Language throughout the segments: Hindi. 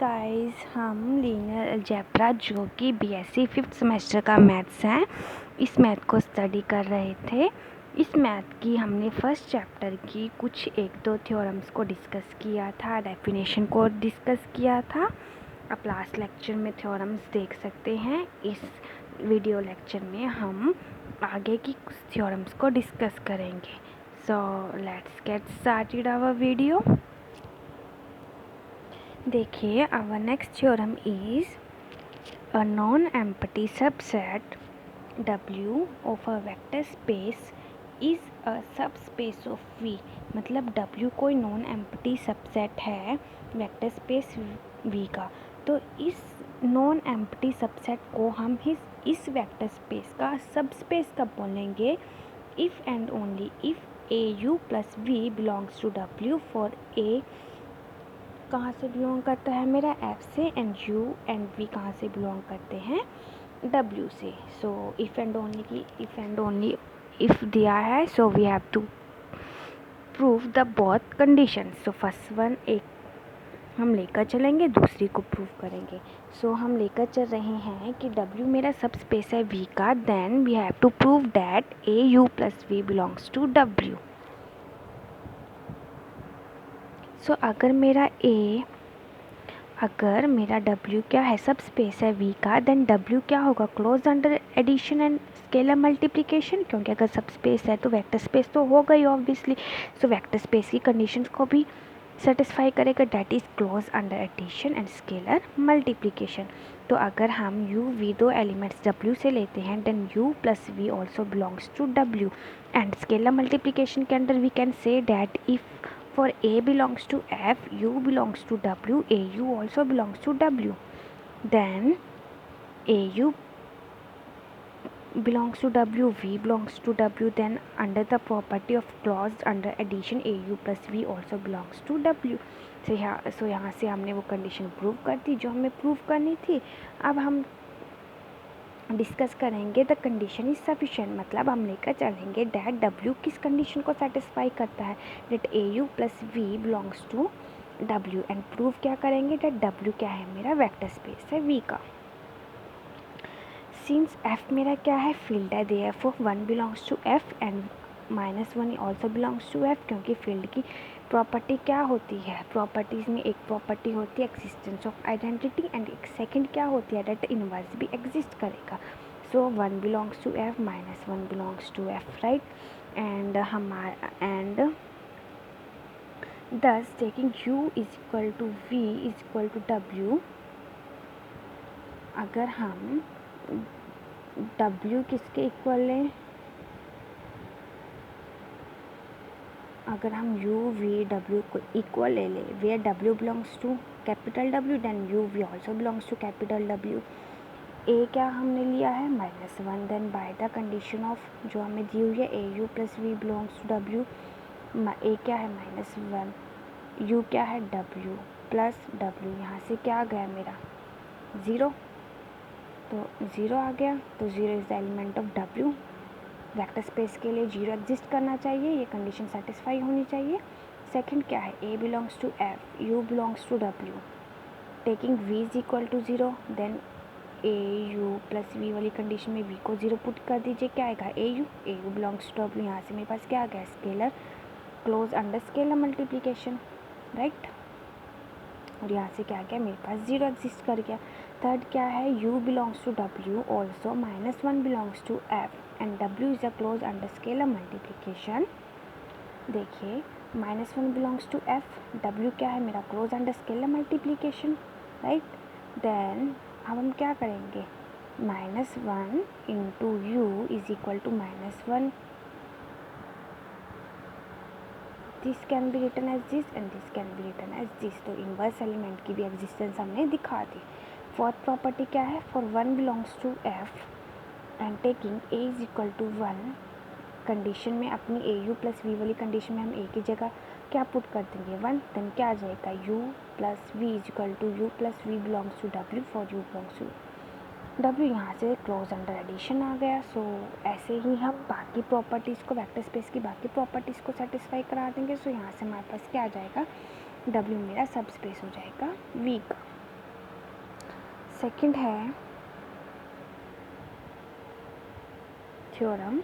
गाइस, हम लीनियर अलजेब्रा जो कि बीएससी 5th सेमेस्टर का मैथ्स है, इस मैथ को स्टडी कर रहे थे। इस मैथ की हमने फर्स्ट चैप्टर की कुछ 1-2 थ्योरम्स को डिस्कस किया था, डेफिनेशन को डिस्कस किया था। आप लास्ट लेक्चर में थ्योरम्स देख सकते हैं। इस वीडियो लेक्चर में हम आगे की कुछ थ्योरम्स को डिस्कस करेंगे। So let's get started our video. देखिए, our next theorem is a non empty subset W of a vector space is a subspace of V। मतलब W कोई नॉन एम्प्टी सबसेट है वेक्टर स्पेस V का। तो इस नॉन एम्प्टी सबसेट को हम इस वेक्टर स्पेस का सबस्पेस कब बोलेंगे? If and only if AU plus V belongs to W for A कहाँ से बिलोंग करता है मेरा? F से, एंड U एंड V कहाँ से बिलोंग करते हैं? W से। So if and only if दिया है, so we have to prove the both conditions. So first one एक हम लेकर चलेंगे, दूसरी को प्रूव करेंगे। सो हम लेकर चल रहे हैं कि W मेरा सब स्पेस है V का, then we have to prove that AU plus V belongs to W। So अगर मेरा W क्या है? सब स्पेस है V का, देन W क्या होगा? Close under addition and scalar multiplication. क्योंकि अगर सब स्पेस है तो वेक्टर स्पेस तो होगा ही ऑब्वियसली। सो वेक्टर स्पेस की कंडीशंस को भी सेटिस्फाई करेगा, that is close under addition and scalar multiplication. तो अगर हम U V दो एलिमेंट्स W से लेते हैं, then U plus V also belongs to W। And scalar multiplication के अंदर we can say that if for A belongs to F, U belongs to W, AU also belongs to W. Then AU belongs to W, V belongs to W. Then under the property of clause under addition, AU plus V also belongs to W. So यहाँ से हमने वो कंडीशन प्रूव कर दी जो हमें प्रूव करनी थी। अब हम डिस्कस करेंगे द कंडीशन इज सफिशिएंट। मतलब हम लेकर चलेंगे डैट W किस कंडीशन को सेटिस्फाई करता है? That AU plus V belongs to W। And prove क्या करेंगे? डेट W क्या है? मेरा वेक्टर स्पेस है V का। सिंस F मेरा क्या है? फील्ड है, therefore 1 belongs to F and -1 also belongs to F। क्योंकि फील्ड की प्रॉपर्टी क्या होती है? प्रॉपर्टीज़ में एक प्रॉपर्टी होती है एक्सिस्टेंस ऑफ आइडेंटिटी, एंड एक सेकंड क्या होती है? डेट इनवर्स भी एग्जिस्ट करेगा। So 1 belongs to F, -1 belongs to F, right? And thus taking U is equal to V is equal to W। अगर हम W किसके इक्वल लें? अगर हम U V W को इक्वल ले लें, where W belongs to capital W, then U V also belongs to capital W। A क्या हमने लिया है? -1। Then by the condition of जो हमें दी हुई है AU plus V belongs to W। A क्या है? -1। U क्या है? W plus W। यहाँ से क्या आ गया मेरा? 0। तो 0 आ गया, तो 0 is the element of W। Vector space के लिए 0 एग्जिस्ट करना चाहिए, ये कंडीशन सेटिस्फाई होनी चाहिए। सेकंड क्या है? A belongs to F, U belongs to W। Taking V is equal to 0, then AU plus V वाली कंडीशन में V को 0 पुट कर दीजिए, क्या आएगा? AU belongs to W। यहाँ से मेरे पास क्या आ गया? Scalar close under scalar multiplication, right? और यहाँ से क्या गया? मेरे पास 0 एग्जिस्ट कर गया। थर्ड क्या है? U belongs to W also -1 belongs to F and W is a close under scalar multiplication. देखिए, -1 बिलोंग्स टू F, W क्या है मेरा? Close under scalar multiplication, right? Then अब हम क्या करेंगे? -1 into U is equal to -1। This can be written as this and this can be written as this. तो इनवर्स एलिमेंट की भी एग्जिस्टेंस हमने दिखा दी। फोर्थ प्रॉपर्टी क्या है? For 1 belongs to F and taking A is equal to 1 condition में, अपनी AU प्लस V वाली कंडीशन में हम A की जगह क्या पुट कर देंगे? 1। देन क्या आ जाएगा? U plus V is equal to U plus V belongs to W for U belongs to W। यहाँ से क्लोज अंडर एडिशन आ गया। सो ऐसे ही हम बाकी प्रॉपर्टीज़ को, वेक्टर स्पेस की बाकी प्रॉपर्टीज़ को सेटिस्फाई करा देंगे। सो यहाँ से हमारे पास क्या आ जाएगा? W मेरा सब स्पेस हो जाएगा V का। सेकंड है theorem,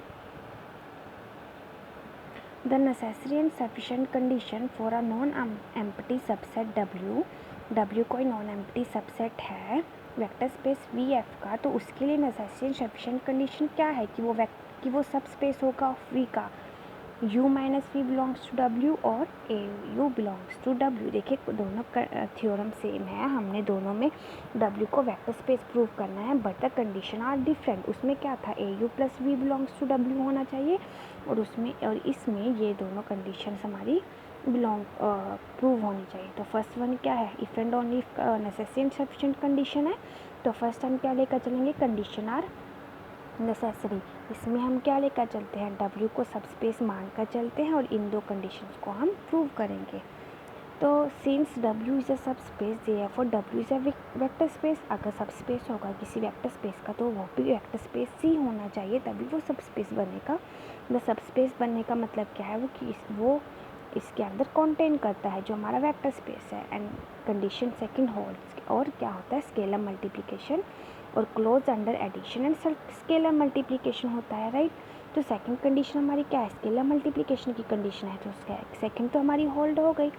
the necessary and sufficient condition for a non empty subset W, W कोई नॉन एम्प्टी सबसेट है वेक्टर स्पेस वी एफ का, तो उसके लिए नेसेसरी एंड सफिशिएंट कंडीशन क्या है कि वो सब स्पेस होगा ऑफ वी का, u minus V belongs to W और A U belongs to W। देखिए दोनों थ्योरम सेम है, हमने दोनों में W को वेक्टर स्पेस प्रूव करना है, but the condition are different. उसमें क्या था, a u plus we belongs to W होना चाहिए, और इसमें ये दोनों कंडीशंस हमारी प्रूव होनी चाहिए। तो फर्स्ट वन क्या है, if and only necessary and sufficient condition है, तो फर्स्ट हम क्या लेकर चलेंगे, कंडीशन आर नेसेसरी। इसमें हम क्या लेकर चलते हैं, W को सबस्पेस मानकर चलते हैं और इन दो कंडीशंस को हम प्रूव करेंगे। तो since W is a subspace, therefore W is a vector space. अगर सबस्पेस होगा किसी वेक्टर स्पेस का तो वो भी वेक्टर स्पेस ही होना चाहिए, तभी वो सबस्पेस बनेगा। द सबस्पेस बनने का मतलब क्या है, वो इसके अंदर कंटेन करता है जो हमारा वेक्टर स्पेस है। एंड कंडीशन सेकंड होल्ड्स, और क्या होता है, स्केलर मल्टीप्लिकेशन और close under addition and scalar multiplication होता है, राइट। तो सेकंड कंडीशन हमारी क्या है, स्केलर मल्टीप्लिकेशन की कंडीशन है, तो उसका सेकंड तो हमारी होल्ड हो गई।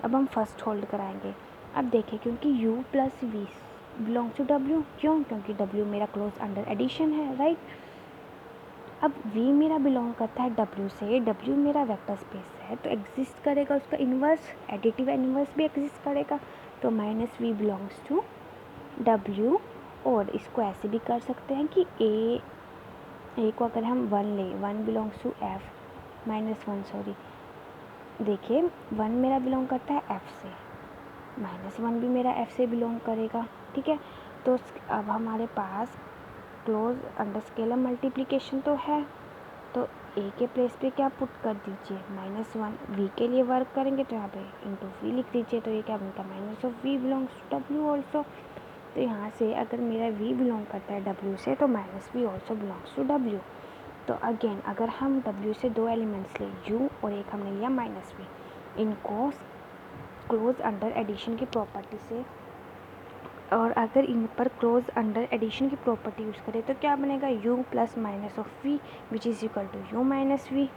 अब हम फर्स्ट होल्ड कराएंगे। अब देखिए, क्योंकि u plus we belongs to W, क्योंकि W मेरा क्लोज अंडर एडिशन है, राइट। अब v मेरा बिलोंग करता है W से, W मेरा वेक्टर स्पेस है, तो एग्जिस्ट करेगा उसका इन्वर्स, एडिटिव इन्वर्स भी एग्जिस्ट करेगा, तो minus V belongs to W। और इसको ऐसे भी कर सकते हैं कि ए को अगर हम 1 लें, 1 belongs to F minus 1, sorry देखिए 1 मेरा बिलोंग करता है F से, माइनस 1 भी मेरा F से बिलोंग करेगा, ठीक है। तो अब हमारे पास क्लोज अंडर स्केलर मल्टीप्लिकेशन तो है, तो ए के प्लेस पे क्या पुट कर दीजिए, -1। वी के लिए वर्क करेंगे तो यहाँ पे इंटू वी लिख दीजिए, तो ये क्या बनता है, minus of V belongs to W also. तो यहाँ से अगर मेरा v बिलोंग करता है W से, तो minus V also belongs to W। तो अगेन अगर हम W से दो एलिमेंट्स लें, u और एक हमने लिया माइनस वी, इनको क्लोज अंडर एडिशन की प्रॉपर्टी से, और अगर इन पर क्लोज अंडर एडिशन की प्रॉपर्टी यूज़ करें तो क्या बनेगा, u plus minus of v which is equal to u minus V,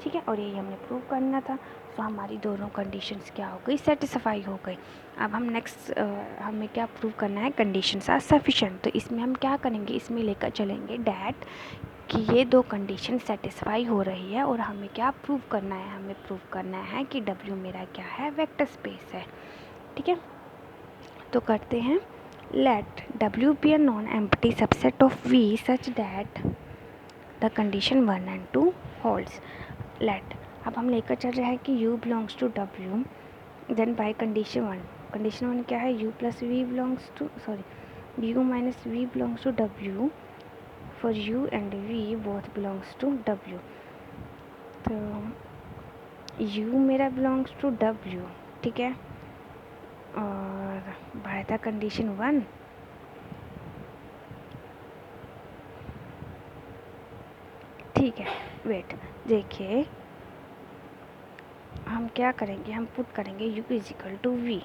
ठीक है। और यही हमने प्रूव करना था। तो हमारी दोनों कंडीशंस क्या हो गई, सेटिस्फाई हो गई। अब हम नेक्स्ट हमें क्या प्रूव करना है, कंडीशंस आर सफिशिएंट। तो इसमें हम क्या करेंगे, इसमें लेकर चलेंगे डैट कि ये दो कंडीशन सेटिस्फाई हो रही है, और हमें क्या प्रूव करना है, हमें प्रूव करना है कि W मेरा क्या है, वेक्टर स्पेस है, ठीक है। तो करते हैं, let W be a non empty subset of V such that the condition 1 and 2 holds. Let, अब हम लेकर चल रहे हैं कि u belongs to W, then by condition 1 क्या है, u plus we belongs to, sorry u minus V belongs to W for u and v both belongs to W। तो u मेरा बिलोंग्स टू W, ठीक है, और बाय द कंडीशन 1 ठीक है। वेट, देखिए हम क्या करेंगे, हम पुट करेंगे u is equal to V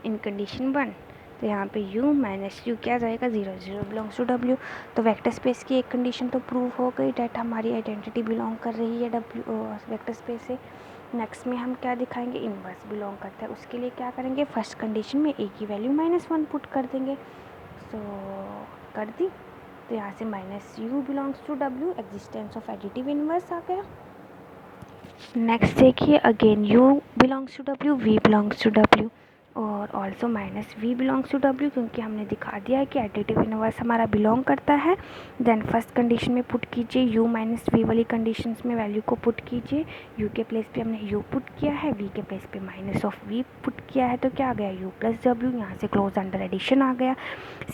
in condition 1। तो यहाँ पे u माइनस यू क्या जाएगा, 0 0 बिलोंग्स टू W। तो वेक्टर स्पेस की एक कंडीशन तो प्रूव हो गई, डेट हमारी आइडेंटिटी बिलोंग कर रही है W वेक्टर स्पेस से। नेक्स्ट में हम क्या दिखाएंगे, इनवर्स बिलोंग करता है, उसके लिए क्या करेंगे, फर्स्ट कंडीशन में a की वैल्यू -1 पुट कर देंगे। तो कर दी, तो यहाँ से minus u belongs to W, existence of additive inverse आ गया। नेक्स्ट देखिए, again u belongs to W, v belongs to W, और also minus v belongs to W, क्योंकि हमने दिखा दिया है कि एडिटिव इनवर्स हमारा बिलोंग करता है। देन फर्स्ट कंडीशन में पुट कीजिए u माइनस वी वाली कंडीशंस में वैल्यू को पुट कीजिए, u के प्लेस पे हमने u पुट किया है, v के प्लेस पे माइनस ऑफ v पुट किया है, तो क्या आ गया, u प्लस W, यहाँ से क्लोज अंडर एडिशन आ गया।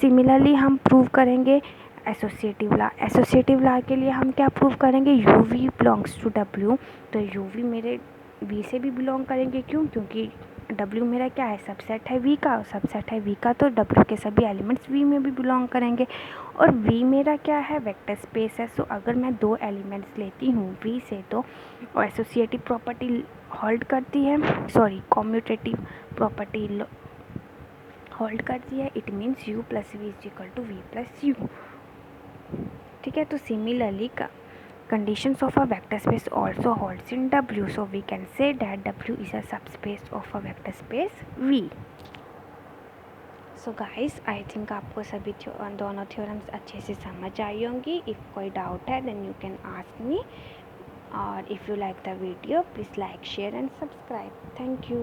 सिमिलरली हम प्रूव करेंगे एसोसिएटिव ला के लिए हम क्या प्रूव करेंगे, u v belongs to W। तो u v मेरे v से भी बिलोंग करेंगे, क्योंकि W मेरा क्या है, सबसेट है v का, सबसेट है v का, तो W के सभी एलिमेंट्स v में भी बिलोंग करेंगे। और v मेरा क्या है, वेक्टर स्पेस है। सो अगर मैं दो एलिमेंट्स लेती हूँ v से, तो एसोसिएटिव प्रॉपर्टी होल्ड करती है, सॉरी कॉम्यूटेटिव प्रॉपर्टी होल्ड कर दिया, it means u plus V is equal to V plus U. ठीक है, तो similarly conditions of a vector space also holds in W, so we can say that W is a subspace of a vector space V. So guys, I think आपको सभी दोनों थ्योरम्स अच्छे से समझ आई होंगी। इफ़ कोई डाउट है then you can ask me, और if you like the video please like share and subscribe. Thank you.